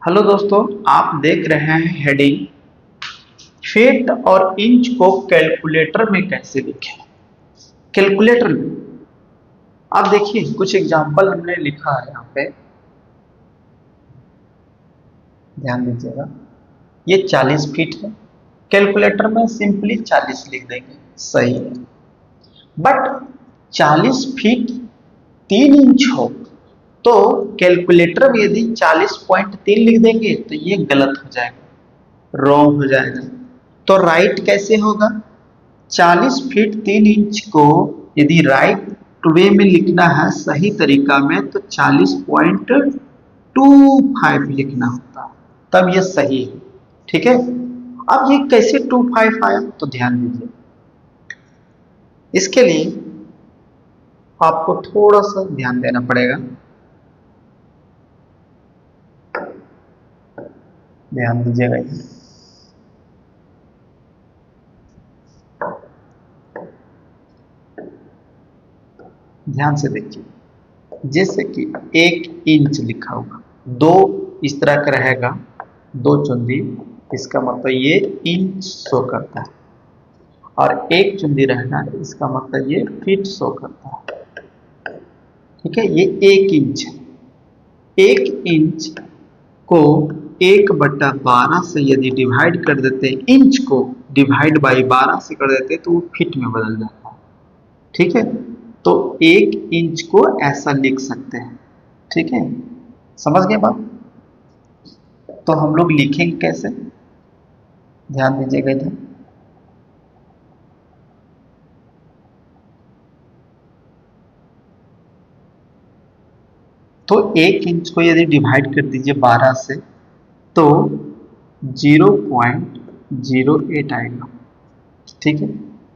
Hello दोस्तों, आप देख रहे हैं हेडिंग फीट और इंच को कैलकुलेटर में कैसे लिखें। कैलकुलेटर में आप देखिए कुछ एग्जांपल हमने लिखा है यहाँ पे, ध्यान दीजिएगा। ये 40 फीट है, कैलकुलेटर में सिंपली 40 लिख देंगे, सही है। बट 40 फीट 3 इंच हो तो कैलकुलेटर में यदि 40.3 लिख देंगे तो ये गलत हो जाएगा, रॉन्ग हो जाएगा। तो राइट कैसे होगा? 40 फीट 3 इंच को यदि राइट वे में लिखना है सही तरीका में तो 40.25 लिखना होता है, तब ये सही है। ठीक है, अब ये कैसे 25 आया तो ध्यान दीजिए। इसके लिए आपको थोड़ा सा ध्यान देना पड़ेगा, ध्यान दीजिएगा। ध्यान से देखिए, जैसे कि 1 इंच लिखा होगा, 2 इस तरह का रहेगा, 2 चुंदी, इसका मतलब ये इंच शो करता है, और 1 चुंदी रहेगा, इसका मतलब ये फीट शो करता है। ठीक है, ये 1 इंच है। 1 इंच को 1/12 से यदि डिवाइड कर देते हैं, इंच को डिवाइड बाई 12 से कर देते हैं तो वो फीट में बदल जाता है। ठीक है, तो 1 इंच को ऐसा लिख सकते हैं। ठीक है, समझ गए बात? तो हम लोग लिखेंगे कैसे, ध्यान दीजिएगा इधर। तो 1 इंच को यदि डिवाइड कर दीजिए 12 से तो 0.08 आएगा। ठीक है,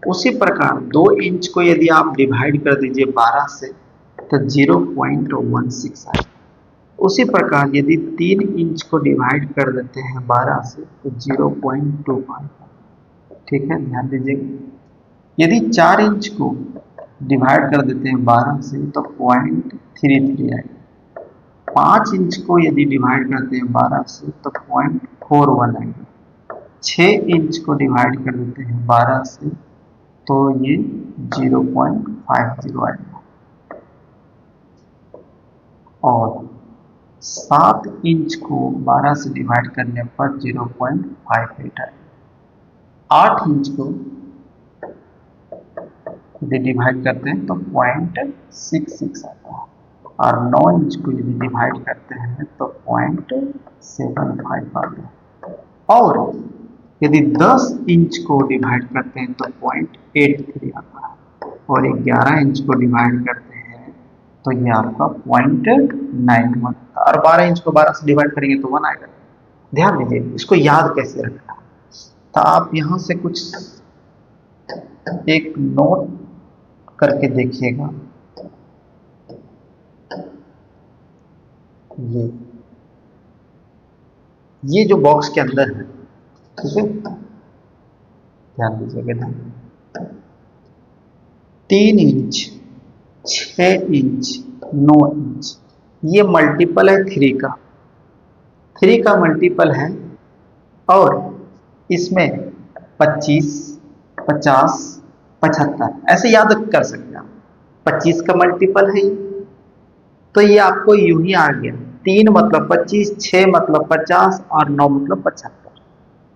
उसी प्रकार 2 इंच को यदि आप डिवाइड कर दीजिए 12 से तो 0.16 आएगा। उसी प्रकार यदि 3 इंच को डिवाइड कर देते हैं 12 से तो 0.25। ठीक है, ध्यान दीजिएगा। यदि 4 इंच को डिवाइड कर देते हैं 12 से तो 0.33 आएगा। 5 इंच को यदि डिवाइड करते हैं 12 से तो 0.41 आएगा। 6 इंच को डिवाइड कर देते हैं 12 से तो ये 0.50 आएगा। और 7 इंच को 12 से डिवाइड करने पर 0.58 आएगा। 8 इंच को यदि डिवाइड करते हैं तो 0.66 आता है, और 9 इंच को यदि डिवाइड करते हैं तो 0.75 आता है। और यदि 10 इंच को डिवाइड करते हैं तो 0.83 आता है, और 11 इंच को डिवाइड करते हैं तो ये आपका 0.91 आता है, और 12 इंच को 12 से डिवाइड करेंगे तो 1 आएगा। ध्यान दीजिए, इसको याद कैसे रखना। तो आप यहां से कुछ एक नोट करके देखिएगा। ये जो बॉक्स के अंदर है, ठीक है, ध्यान दीजिएगा। 3 इंच, 6 इंच, 9 इंच, ये मल्टीपल है 3 का, 3 का मल्टीपल है, और इसमें 25, 50, 75 ऐसे याद कर सकते हैं आप। 25 का मल्टीपल है ये, तो ये आपको यूं ही आ गया। 3 मतलब 25, 6 मतलब 50 और 9 मतलब 75,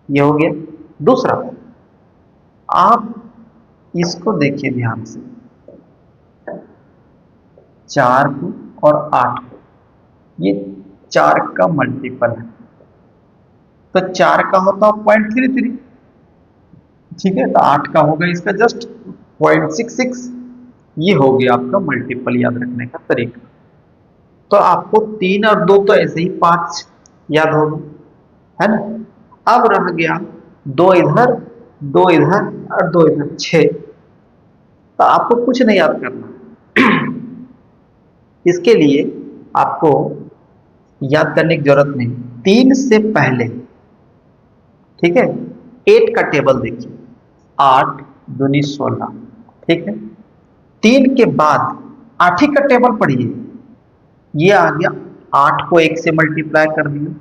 ये हो गया। दूसरा, आप इसको देखिए ध्यान से, 4 को और 8 को, ये 4 का मल्टीपल है, तो 4 का होता है 0.33। ठीक है, तो 8 का होगा इसका जस्ट 0.66। ये हो गया आपका मल्टीपल याद रखने का तरीका। तो आपको 3 और 2 तो ऐसे ही 5 याद होगा, है ना। अब रह गया 2 इधर, 2 इधर और 2 इधर, 6। तो आपको कुछ नहीं याद करना। इसके लिए आपको याद करने की जरूरत नहीं। 3 से पहले, ठीक है, 8 का टेबल देखिए, 8 दूनी 16। ठीक है, 3 के बाद 8 ही का टेबल पढ़िए, ये आ गया। 8 को 1 से मल्टीप्लाई कर दिया,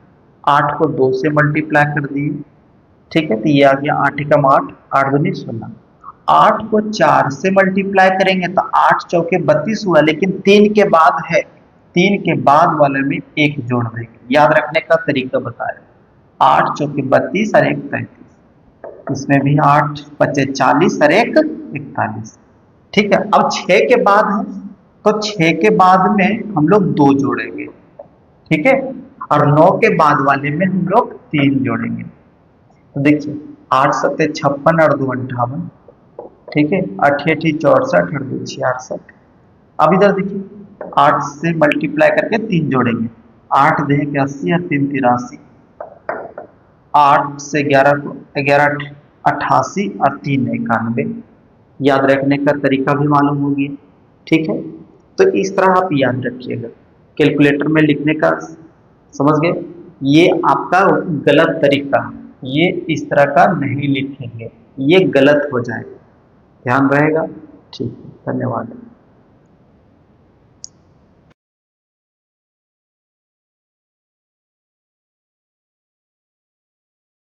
8 को 2 से मल्टीप्लाई कर दिए, ठीक है, तो ये आ गया 8 एकम 8, 8 दूनी 16। 8 को 4 से मल्टीप्लाई करेंगे तो 8 चौके 32 हुआ, लेकिन 3 के बाद है, 3 के बाद वाले में 1 जोड़ देंगे। याद रखने का तरीका बताया, 8 चौके 32 और 1 33, इसमें भी 8 पचे 40 और 1 41। ठीक है, अब 6 के बाद है तो 6 के बाद में हम लोग 2 जोड़ेंगे, ठीक है, और 9 के बाद वाले में हम लोग 3 जोड़ेंगे। तो देखिए 8 सत्ते 56 और 2 58, ठीक है, 8 8 64 और 2 66। अब इधर देखिए 8 से मल्टीप्लाई करके 3 जोड़ेंगे, 8 दें के 80 और 3 83, 8 से 11 को 11 88 और 3 91। याद रखने का तरीका भी मालूम होगी, ठीक है। तो इस तरह आप याद रखिएगा, कैलकुलेटर में लिखने का, समझ गए, ये आपका गलत तरीका, ये इस तरह का नहीं लिखेंगे, ये गलत हो जाएगा, ध्यान रहेगा। ठीक है, धन्यवाद।